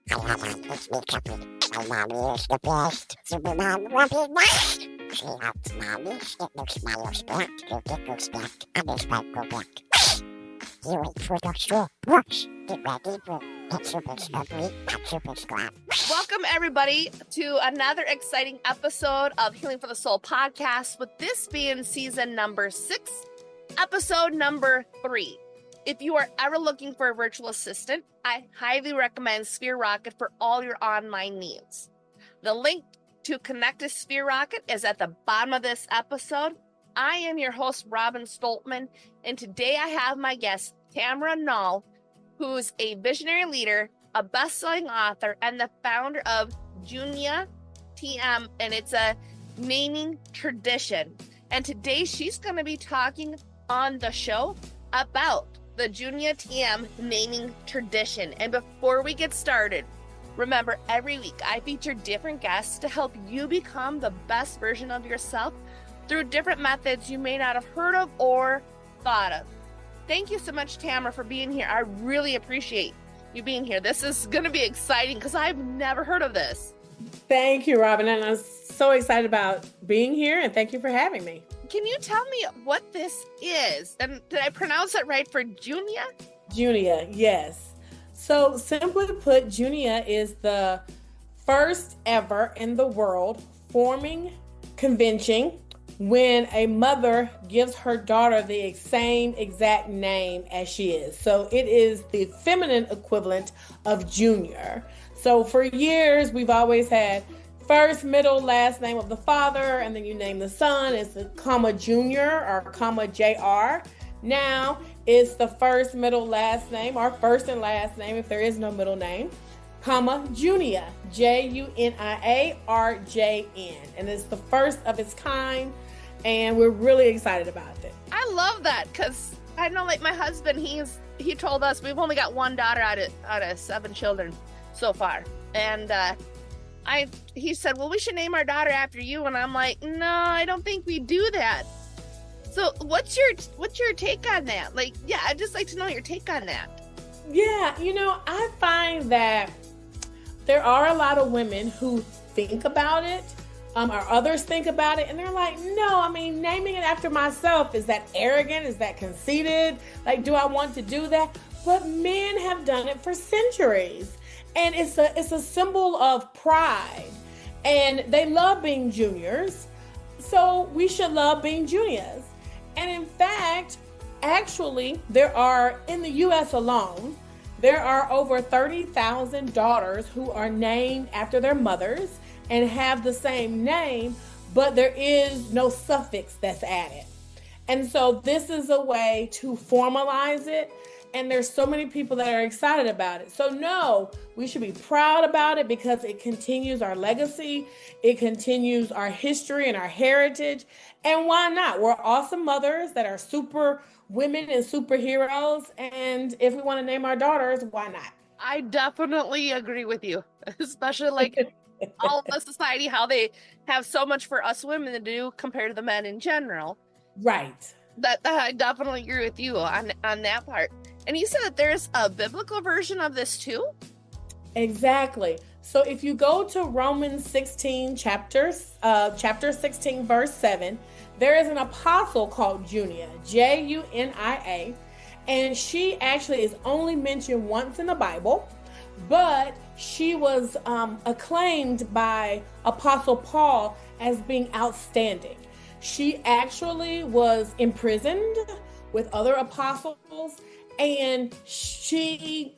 It's me, Cappy. My mommy is the best. Superman will be next. She helps mommy. It looks my looks black. Your dick looks black. And this might go black. You wait for the straw. Brush. Get ready for Pet Super's ugly. Pet Super's glad. Welcome, everybody, to another exciting episode of Healing for the Soul podcast, with this being season number 6, episode number 3. If you are ever looking for a virtual assistant, I highly recommend Sphere Rocket for all your online needs. The link to connect to Sphere Rocket is at the bottom of this episode. I am your host, Robin Stoltman, and today I have my guest, Tamara Nall, who's a visionary leader, a best-selling author, and the founder of Junia TM, and it's a naming tradition. And today she's going to be talking on the show about the Junia TM naming tradition. And before we get started, remember, every week I feature different guests to help you become the best version of yourself through different methods you may not have heard of or thought of. Thank you so much, Tamara, for being here. I really appreciate you being here. This is going to be exciting because I've never heard of this. Thank you, Robin. And I'm so excited about being here, and thank you for having me. Can you tell me what this is? And did I pronounce it right for Junia? Junia, yes. So simply put, Junia is the first ever in the world forming convention when a mother gives her daughter the same exact name as she is. So it is the feminine equivalent of junior. So for years, we've always had first, middle, last name of the father, and then you name the son. It's a comma junior or comma JR. Now it's the first, middle, last name, or first and last name if there is no middle name, comma Junia, JUNIA-RJN. And it's the first of its kind, and we're really excited about it. I love that because I know, like, my husband, he told us we've only got one daughter out of 7 children so far. And he said, well, we should name our daughter after you. And I'm like, no, I don't think we do that. So what's your take on that? Like, yeah, I'd just like to know your take on that. Yeah, I find that there are a lot of women who think about it, or others think about it, and they're like, no, naming it after myself, is that arrogant? Is that conceited? Like, do I want to do that? But men have done it for centuries. And it's a symbol of pride. And they love being juniors. So we should love being juniors. And in fact, actually, there are, in the U.S. alone, there are over 30,000 daughters who are named after their mothers and have the same name, but there is no suffix that's added. And so this is a way to formalize it. And there's so many people that are excited about it. So no, we should be proud about it because it continues our legacy. It continues our history and our heritage. And why not? We're awesome mothers that are super women and superheroes. And if we want to name our daughters, why not? I definitely agree with you, especially like all of the society, how they have so much for us women to do compared to the men in general. Right. That I definitely agree with you on that part. And you said that there's a biblical version of this too? Exactly. So if you go to Romans 16, chapter 16, verse 7, there is an apostle called Junia, Junia, and she actually is only mentioned once in the Bible, but she was acclaimed by Apostle Paul as being outstanding. She actually was imprisoned with other apostles, and she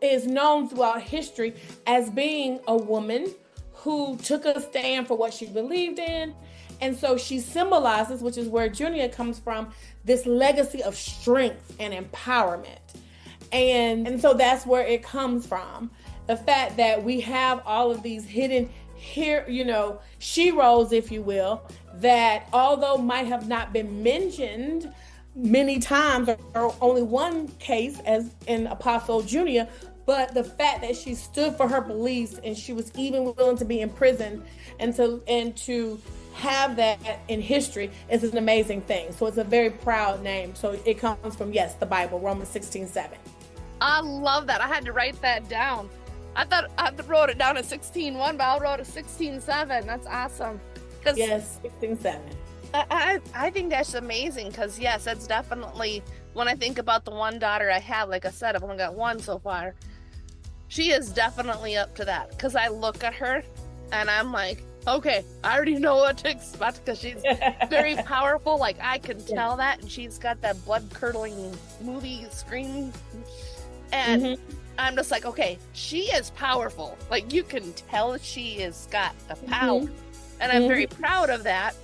is known throughout history as being a woman who took a stand for what she believed in. And so she symbolizes, which is where Junia comes from, this legacy of strength and empowerment. And so that's where it comes from. The fact that we have all of these hidden here, she-roles, if you will, that although might have not been mentioned many times or only one case as in Apostle Junia, but the fact that she stood for her beliefs and she was even willing to be imprisoned and to have that in history is an amazing thing. So it's a very proud name. So it comes from, yes, the Bible, Romans 16:7. I love that. I had to write that down. I wrote it down as 16-1, but I wrote it 16-7. That's awesome. Yes, 16-7. I think that's amazing because, yes, that's definitely, when I think about the one daughter I have, like I said, I've only got one so far. She is definitely up to that because I look at her and I'm like, okay, I already know what to expect because she's very powerful. Like, I can tell that. And she's got that blood-curdling movie scream. And I'm just like, okay, she is powerful. Like, you can tell she has got the power. And I'm very proud of that.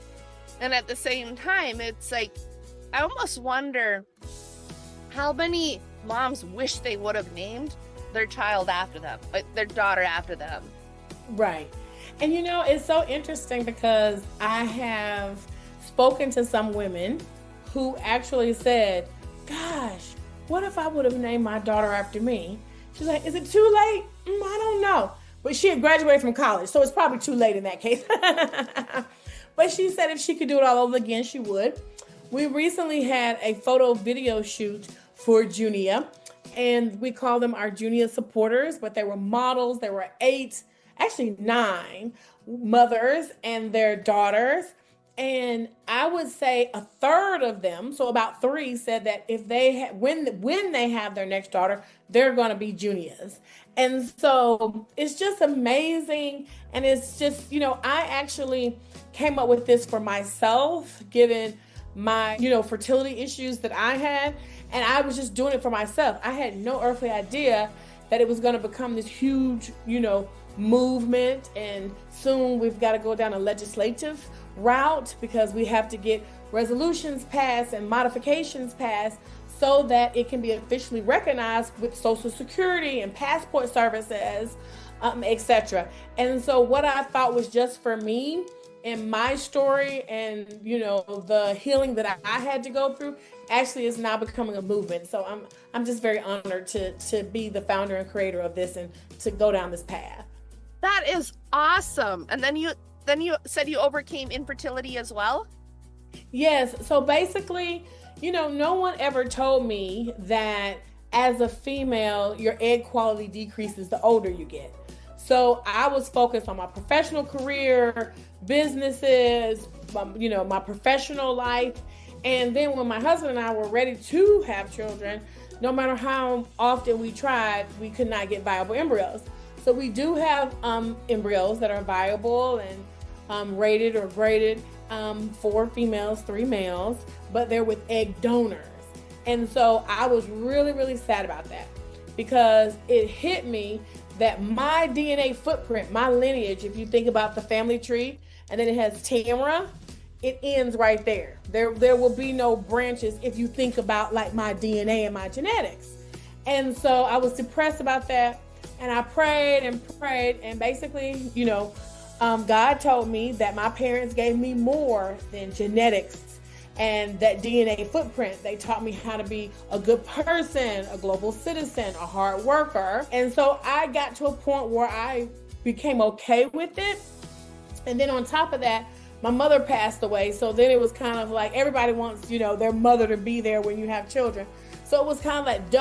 And at the same time, it's like, I almost wonder how many moms wish they would have named their child after them, like their daughter after them. Right. And you know, it's so interesting because I have spoken to some women who actually said, gosh, what if I would have named my daughter after me? She's like, is it too late? I don't know. But she had graduated from college, so it's probably too late in that case. But she said if she could do it all over again, she would. We recently had a photo video shoot for Junia, and we call them our Junia supporters, but they were models. There were 9 mothers and their daughters. And I would say a third of them, so about 3, said that if they when they have their next daughter, they're going to be Junias. And so it's just amazing. And it's just, you know, I actually came up with this for myself, given my, you know, fertility issues that I had. And I was just doing it for myself. I had no earthly idea that it was going to become this huge, you know, movement. And soon we've got to go down a legislative route because we have to get resolutions passed and modifications passed so that it can be officially recognized with Social Security and passport services, etc. And so what I thought was just for me and my story and, you know, the healing that I had to go through actually is now becoming a movement. So I'm just very honored to be the founder and creator of this and to go down this path. That is awesome. And then you said you overcame infertility as well? Yes. So basically, you know, no one ever told me that as a female, your egg quality decreases the older you get. So I was focused on my professional career, businesses, you know, my professional life. And then when my husband and I were ready to have children, no matter how often we tried, we could not get viable embryos. So we do have embryos that are viable and rated or graded 4 females, 3 males, but they're with egg donors. And so I was really, really sad about that because it hit me that my DNA footprint, my lineage, if you think about the family tree, and then it has Tamara, it ends right there. There will be no branches if you think about like my DNA and my genetics. And so I was depressed about that. And I prayed, and basically, you know, God told me that my parents gave me more than genetics and that DNA footprint. They taught me how to be a good person, a global citizen, a hard worker. And so I got to a point where I became okay with it. And then on top of that, my mother passed away. So then it was kind of like everybody wants, you know, their mother to be there when you have children. So it was kind of like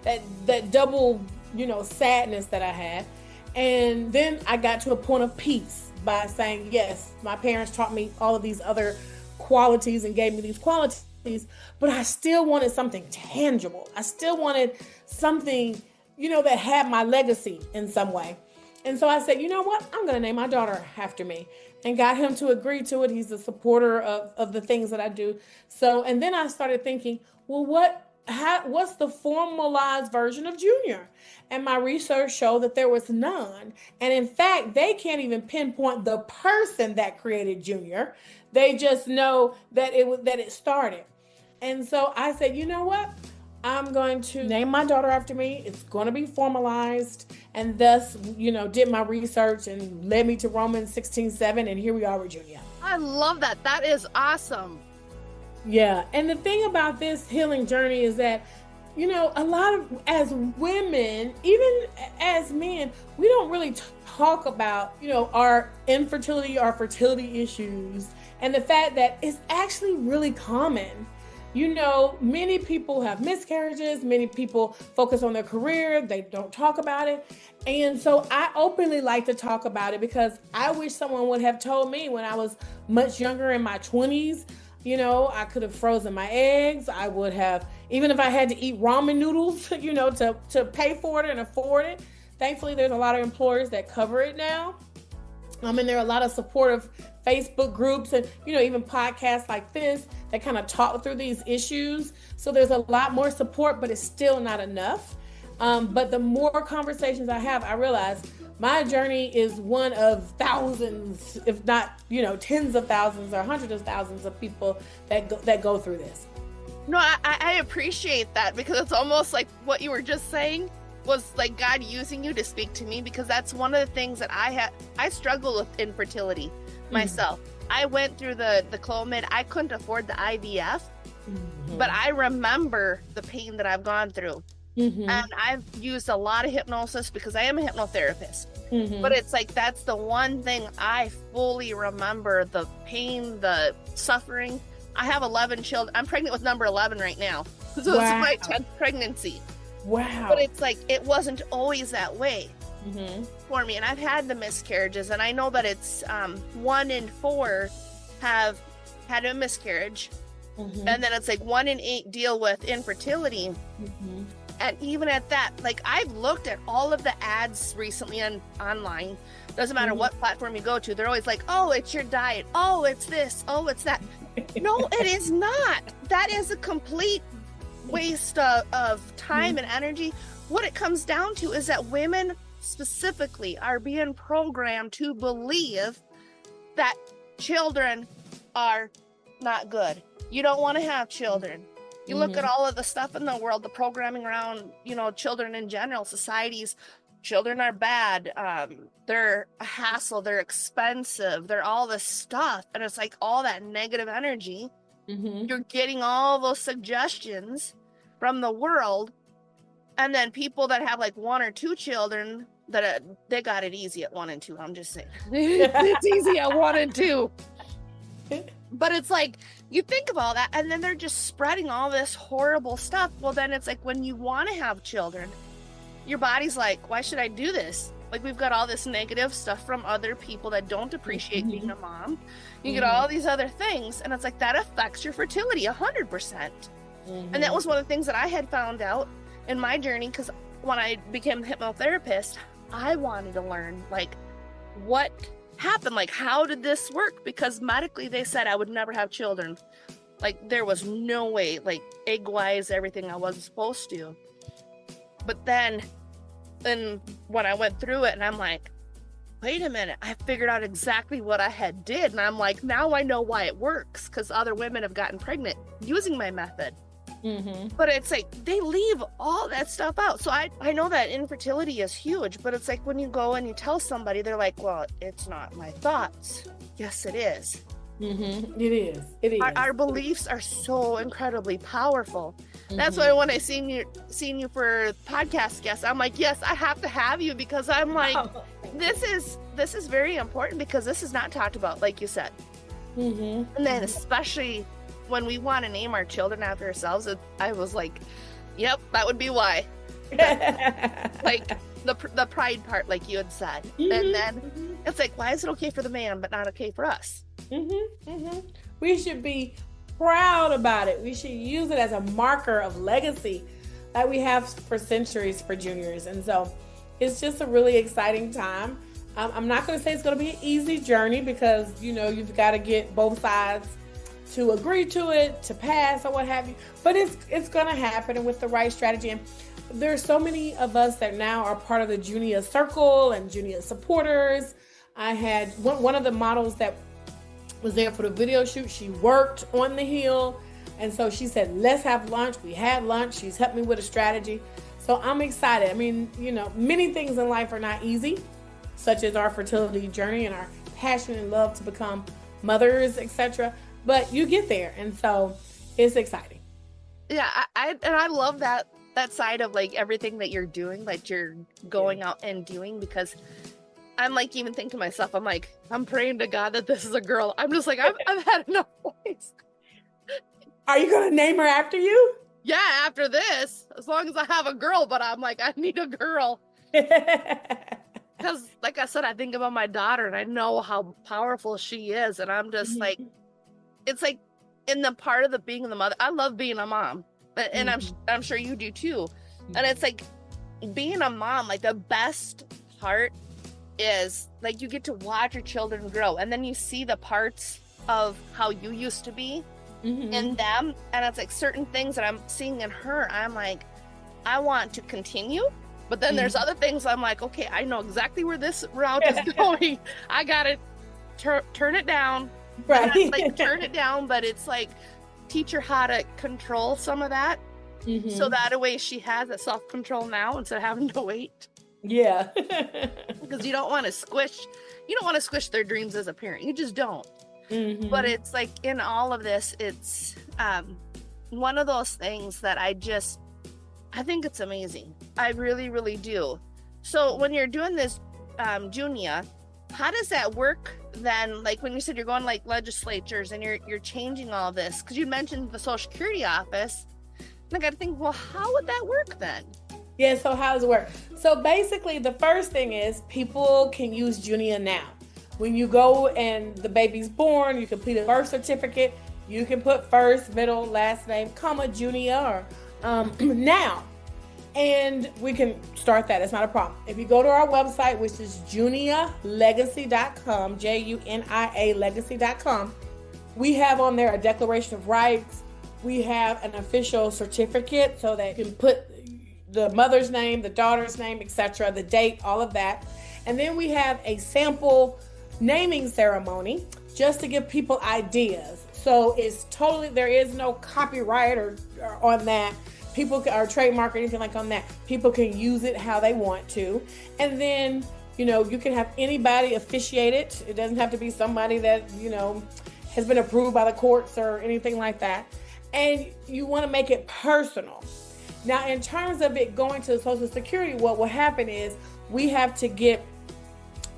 that double, you know, sadness that I had. And then I got to a point of peace by saying, yes, my parents taught me all of these other qualities and gave me these qualities, but I still wanted something tangible. I still wanted something, you know, that had my legacy in some way. And so I said, you know what? I'm going to name my daughter after me, and got him to agree to it. He's a supporter of the things that I do. So, and then I started thinking, well, what's the formalized version of Junior? And my research showed that there was none. And in fact, they can't even pinpoint the person that created Junior. They just know that it started. And so I said, you know what? I'm going to name my daughter after me. It's going to be formalized. And thus, you know, did my research and led me to Romans 16:7. And here we are with Junia. I love that. That is awesome. Yeah. And the thing about this healing journey is that, you know, a lot of, as women, even as men, we don't really talk about, you know, our infertility, our fertility issues, and the fact that it's actually really common. many people have miscarriages, many people focus on their career, they don't talk about it. And so I openly like to talk about it because I wish someone would have told me when I was much younger in my 20s. I could have frozen my eggs. I would have, even if I had to eat ramen noodles, to pay for it and afford it. Thankfully, there's a lot of employers that cover it now. And there are a lot of supportive Facebook groups and, even podcasts like this that kind of talk through these issues. So there's a lot more support, but it's still not enough. But the more conversations I have, I realize my journey is one of thousands, if not, tens of thousands or hundreds of thousands of people that go through this. No, I appreciate that, because it's almost like what you were just saying was like God using you to speak to me, because that's one of the things that I struggle with infertility myself. I went through the Clomid. I couldn't afford the IVF, but I remember the pain that I've gone through. And I've used a lot of hypnosis because I am a hypnotherapist. But it's like, that's the one thing I fully remember: the pain, the suffering. I have 11 children. I'm pregnant with number 11 right now. So It's my 10th pregnancy. Wow. But it's like, it wasn't always that way for me. And I've had the miscarriages, and I know that it's 1 in 4 have had a miscarriage. And then it's like 1 in 8 deal with infertility. And even at that, like, I've looked at all of the ads recently online. Doesn't matter what platform you go to. They're always like, oh, it's your diet. Oh, it's this. Oh, it's that. No, it is not. That is a complete waste of time and energy. What it comes down to is that women specifically are being programmed to believe that children are not good. You don't want to have children. You look at all of the stuff in the world, the programming around, children in general, societies. Children are bad. They're a hassle. They're expensive. They're all this stuff. And it's like all that negative energy. You're getting all those suggestions from the world. And then people that have like 1 or 2 children, they got it easy at 1 and 2. I'm just saying. It's easy at 1 and 2. But it's like, you think of all that, and then they're just spreading all this horrible stuff. Well, then it's like, when you want to have children, your body's like, why should I do this? Like, we've got all this negative stuff from other people that don't appreciate being a mom. You get all these other things, and it's like, that affects your fertility 100%. And that was one of the things that I had found out in my journey, because when I became a hypnotherapist, I wanted to learn, like, what happened, like, how did this work? Because medically they said I would never have children. Like, there was no way, like, egg wise, everything I wasn't supposed to. But then when I went through it, and I'm like, wait a minute, I figured out exactly what I had did. And I'm like, now I know why it works, because other women have gotten pregnant using my method. But it's like, they leave all that stuff out. So I know that infertility is huge, but it's like, when you go and you tell somebody, they're like, well, it's not my thoughts. Yes, it is. It is. Our beliefs are so incredibly powerful. That's why when I seen you for podcast guests, I'm like, yes, I have to have you, because I'm like, this is very important, because this is not talked about, like you said. And then especially when we want to name our children after ourselves, I was like, yep, that would be why. Like the pride part, like you had said. And then it's like, why is it okay for the man but not okay for us? We should be proud about it. We should use it as a marker of legacy that we have for centuries for juniors. And so it's just a really exciting time. I'm not going to say it's going to be an easy journey, because you've got to get both sides to agree to it, to pass, or what have you. But it's going to happen, and with the right strategy. And there's so many of us that now are part of the Junia circle and Junia supporters. I had one of the models that was there for the video shoot. She worked on the heel, and so she said, let's have lunch. We had lunch. She's helped me with a strategy. So I'm excited. I mean, many things in life are not easy, such as our fertility journey and our passion and love to become mothers, etc. But you get there, and so it's exciting. Yeah, I love that side of like everything that you're doing, like you're going out and doing, because I'm like, even thinking to myself, I'm like, I'm praying to God that this is a girl. I'm just like, I've had enough boys. Are you going to name her after you? Yeah, after this, as long as I have a girl, but I'm like, I need a girl. Because, like I said, I think about my daughter and I know how powerful she is. And I'm just like, it's like in the part of the being the mother, I love being a mom. And I'm sure you do too. And it's like being a mom, like the best part is like you get to watch your children grow. And then you see the parts of how you used to be in them. And it's like certain things that I'm seeing in her, I'm like, I want to continue. But then there's other things I'm like, okay, I know exactly where this route is going. I got to turn it down. Right. Like turn it down, but it's like teach her how to control some of that. So that way she has that self-control now instead of having to wait. Yeah. Because you don't want to squish their dreams as a parent. You just don't. But it's like in all of this, it's one of those things that I think it's amazing. I really, really do. So when you're doing this, Junia, how does that work then? Like when you said you're going like legislatures and you're changing all this, because you mentioned the Social Security office. And I got to think, well, how would that work then? Yeah, so how does it work? So basically the first thing is people can use Junia now. When you go and the baby's born, you complete a birth certificate, you can put first, middle, last name, comma, Junia or now. And we can start that. It's not a problem. If you go to our website, which is junialegacy.com, JUNIA legacy.com, we have on there a declaration of rights. We have an official certificate so that you can put the mother's name, the daughter's name, etc., the date, all of that. And then we have a sample naming ceremony just to give people ideas. So it's totally, there is no copyright or on that. People or trademark or anything like on that. People can use it how they want to. And then, you can have anybody officiate it. It doesn't have to be somebody that, has been approved by the courts or anything like that. And you want to make it personal. Now, in terms of it going to Social Security, what will happen is we have to get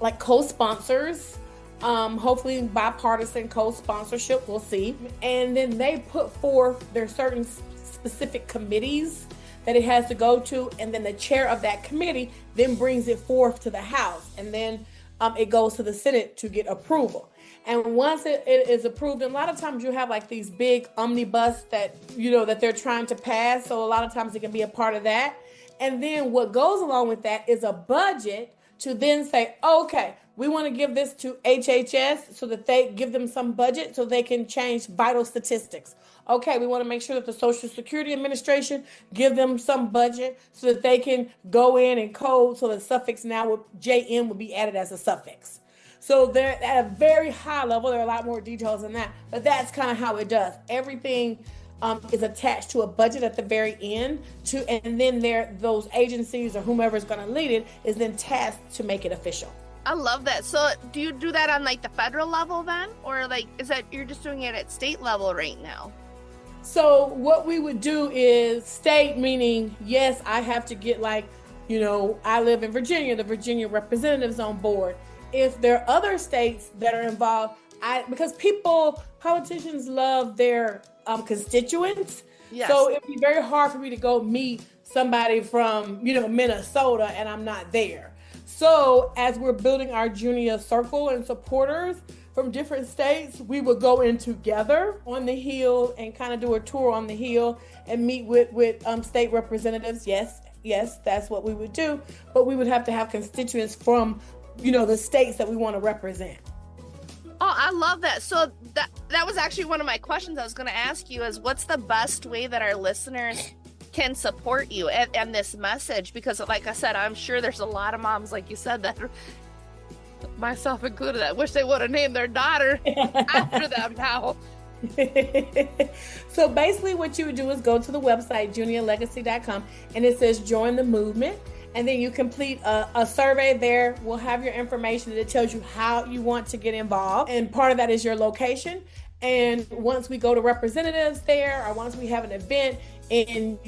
like co-sponsors, hopefully bipartisan co-sponsorship, we'll see. And then they put forth their certain specific committees that it has to go to, and then the chair of that committee then brings it forth to the House, and then it goes to the Senate to get approval. And once it is approved, and a lot of times you have like these big omnibus that that they're trying to pass, so a lot of times it can be a part of that. And then what goes along with that is a budget to then say, okay, we want to give this to HHS so that they give them some budget so they can change vital statistics. Okay, we want to make sure that the Social Security Administration give them some budget so that they can go in and code so the suffix now JM would be added as a suffix. So they're at a very high level. There are a lot more details than that, but that's kind of how it does. Everything is attached to a budget at the very end, and then those agencies or whomever is going to lead it is then tasked to make it official. I love that. So do you do that on like the federal level then? Or like, is that you're just doing it at state level right now? So what we would do is state, meaning, yes, I have to get I live in Virginia, the Virginia representatives on board. If there are other states that are involved, because politicians love their constituents. Yes. So it'd be very hard for me to go meet somebody from, Minnesota and I'm not there. So as we're building our Junia circle and supporters from different states, we would go in together on the Hill and kind of do a tour on the Hill and meet with state representatives. Yes, that's what we would do. But we would have to have constituents from, the states that we want to represent. Oh, I love that. So that was actually one of my questions I was going to ask you is what's the best way that our listeners can support you and this message? Because like I said, I'm sure there's a lot of moms, like you said, that myself included, that wish they would have named their daughter after them now. So basically what you would do is go to the website, junialegacy.com, and it says join the movement. And then you complete a survey there. We'll have your information that tells you how you want to get involved. And part of that is your location. And once we go to representatives there, or once we have an event in,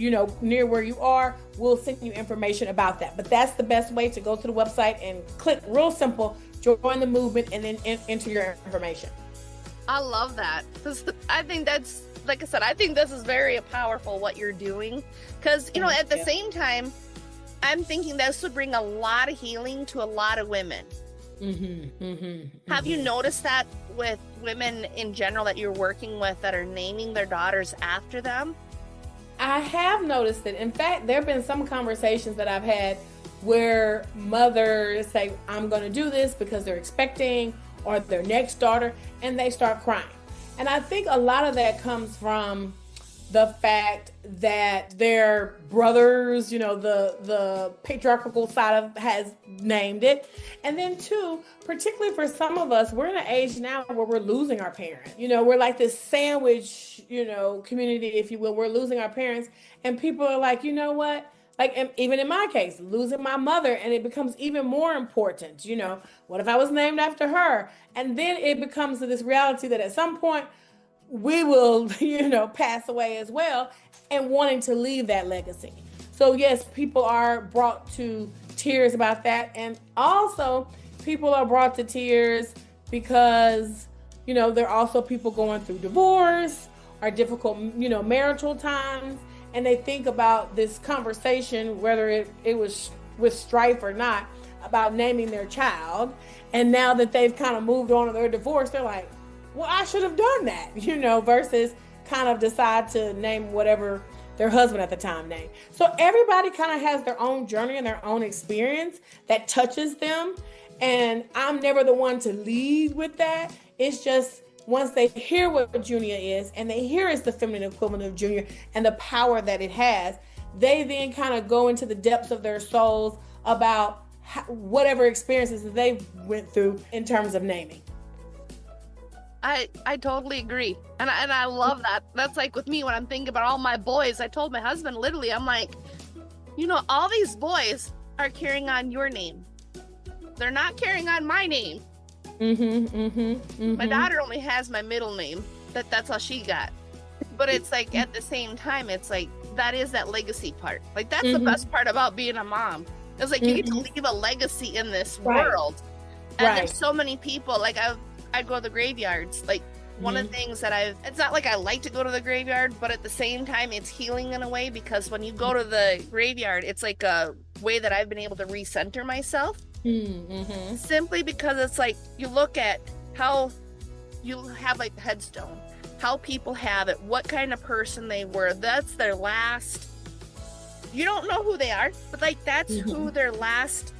near where you are, we'll send you information about that. But that's the best way to go to the website and click real simple, join the movement, and then enter your information. I love that. 'Cause I think that's, like I said, I think this is very powerful what you're doing. Because, you know, at the same time, I'm thinking this would bring a lot of healing to a lot of women. Have you noticed that with women in general that you're working with that are naming their daughters after them? I have noticed it. In fact, there have been some conversations that I've had where mothers say, I'm going to do this because they're expecting, or their next daughter, and they start crying. And I think a lot of that comes from the fact that their brothers, you know, the patriarchal side of has named it. And then two, particularly for some of us, we're in an age now where we're losing our parents. You know, we're like this sandwich, you know, community, if you will. We're losing our parents, and people are like, you know what? Like, even in my case, losing my mother, and it becomes even more important. You know, what if I was named after her? And then it becomes this reality that at some point we will, you know, pass away as well, and wanting to leave that legacy. So yes, people are brought to tears about that. And also people are brought to tears because, you know, there are also people going through divorce or difficult, you know, marital times. And they think about this conversation, whether it was with strife or not, about naming their child. And now that they've kind of moved on to their divorce, they're like, well, I should have done that, you know, versus kind of decide to name whatever their husband at the time named. So everybody kind of has their own journey and their own experience that touches them. And I'm never the one to lead with that. It's just once they hear what Junia is, and they hear it's the feminine equivalent of Junior and the power that it has, they then kind of go into the depths of their souls about whatever experiences that they went through in terms of naming. I totally agree. And I love that. That's like with me when I'm thinking about all my boys. I told my husband, literally, I'm like, you know, all these boys are carrying on your name. They're not carrying on my name. My daughter only has my middle name. That's all she got. But it's like at the same time, it's like that is that legacy part. Like that's the best part about being a mom. It's like you get to leave a legacy in this world. And there's so many people. Like I go to the graveyards. Like one of the things that it's not like I like to go to the graveyard, but at the same time, it's healing in a way, because when you go to the graveyard, it's like a way that I've been able to recenter myself. Simply because it's like you look at how you have like the headstone, how people have it, what kind of person they were. That's their last. You don't know who they are, but like that's who their last,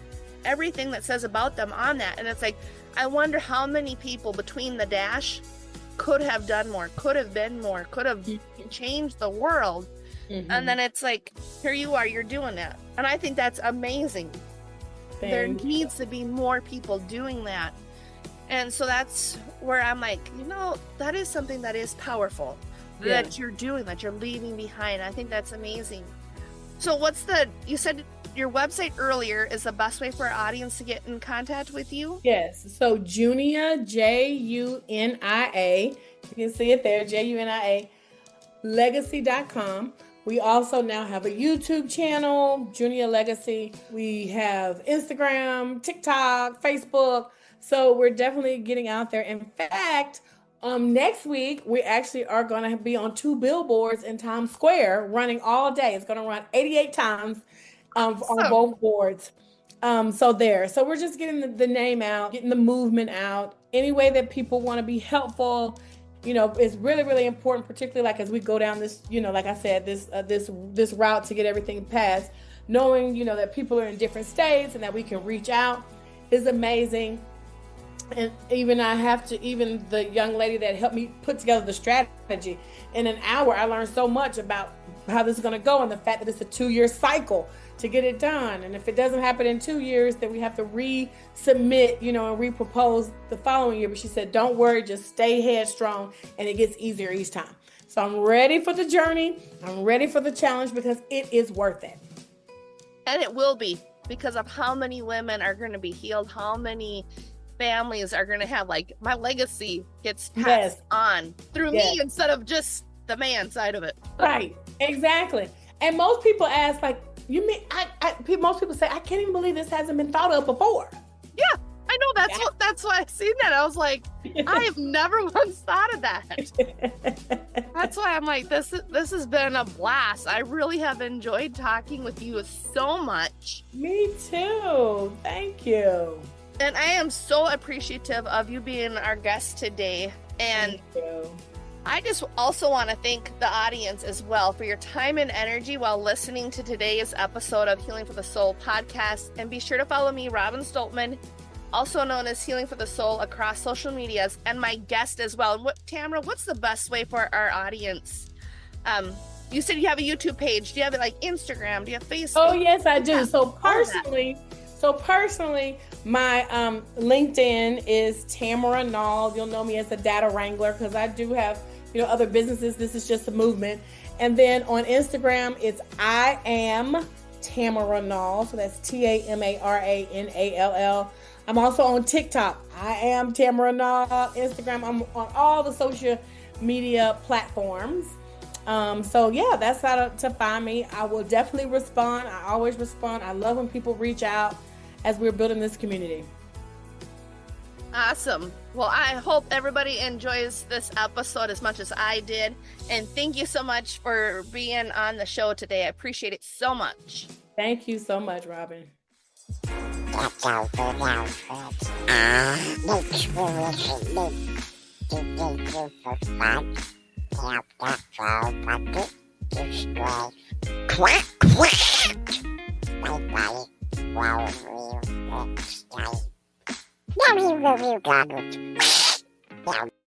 everything that says about them on that. And it's like, I wonder how many people between the dash could have done more, could have been more, could have changed the world. And then it's like, here you are, you're doing that. And I think that's amazing. There needs to be more people doing that. And so that's where I'm like, you know, that is something that is powerful that you're doing, that you're leaving behind. I think that's amazing. So you said your website earlier is the best way for our audience to get in contact with you? Yes. So Junia, Junia, you can see it there, Junia, legacy.com. We also now have a YouTube channel, Junia Legacy. We have Instagram, TikTok, Facebook. So we're definitely getting out there. In fact, next week, we actually are going to be on 2 billboards in Times Square running all day. It's going to run 88 times on both boards. So we're just getting the name out, getting the movement out. Any way that people want to be helpful, you know, is really, really important, particularly like as we go down this, you know, like I said, this route to get everything passed, knowing, you know, that people are in different states and that we can reach out is amazing. And even the young lady that helped me put together the strategy in an hour, I learned so much about how this is going to go and the fact that it's a 2-year cycle to get it done. And if it doesn't happen in 2 years, then we have to resubmit, you know, and repropose the following year. But she said, don't worry, just stay headstrong, and it gets easier each time. So I'm ready for the journey. I'm ready for the challenge because it is worth it. And it will be, because of how many women are going to be healed, how many families are going to have, like, my legacy gets passed on through me instead of just the man side of it. Right. Exactly. And most people ask, like, you mean, most people say, I can't even believe this hasn't been thought of before. Yeah, I know That's why I seen that. I was like, I have never once thought of that. That's why I'm like, this has been a blast. I really have enjoyed talking with you so much. Me too. Thank you. And I am so appreciative of you being our guest today. And Thank you. I just also want to thank the audience as well for your time and energy while listening to today's episode of Healing for the Soul podcast. And be sure to follow me, Robin Stoltman, also known as Healing for the Soul, across social medias, and my guest as well. And Tamara, what's the best way for our audience? You said you have a YouTube page. Do you have like Instagram? Do you have Facebook? Oh, yes, I do. So personally, my LinkedIn is Tamara Nall. You'll know me as the data wrangler because I do have, other businesses. This is just a movement. And then on Instagram, it's I am Tamara Nall. So that's TAMARANALL. I'm also on TikTok. I am Tamara Nall. Instagram. I'm on all the social media platforms. So yeah, that's how to find me. I will definitely respond. I always respond. I love when people reach out as we're building this community. Awesome. Well, I hope everybody enjoys this episode as much as I did. And thank you so much for being on the show today. I appreciate it so much. Thank you so much, Robin. That's all for now, folks. Make sure you submit to thank you for fun. Help that fall bucket. Destroy. Quack, quack. Bye-bye. Well, next time. Now you got it.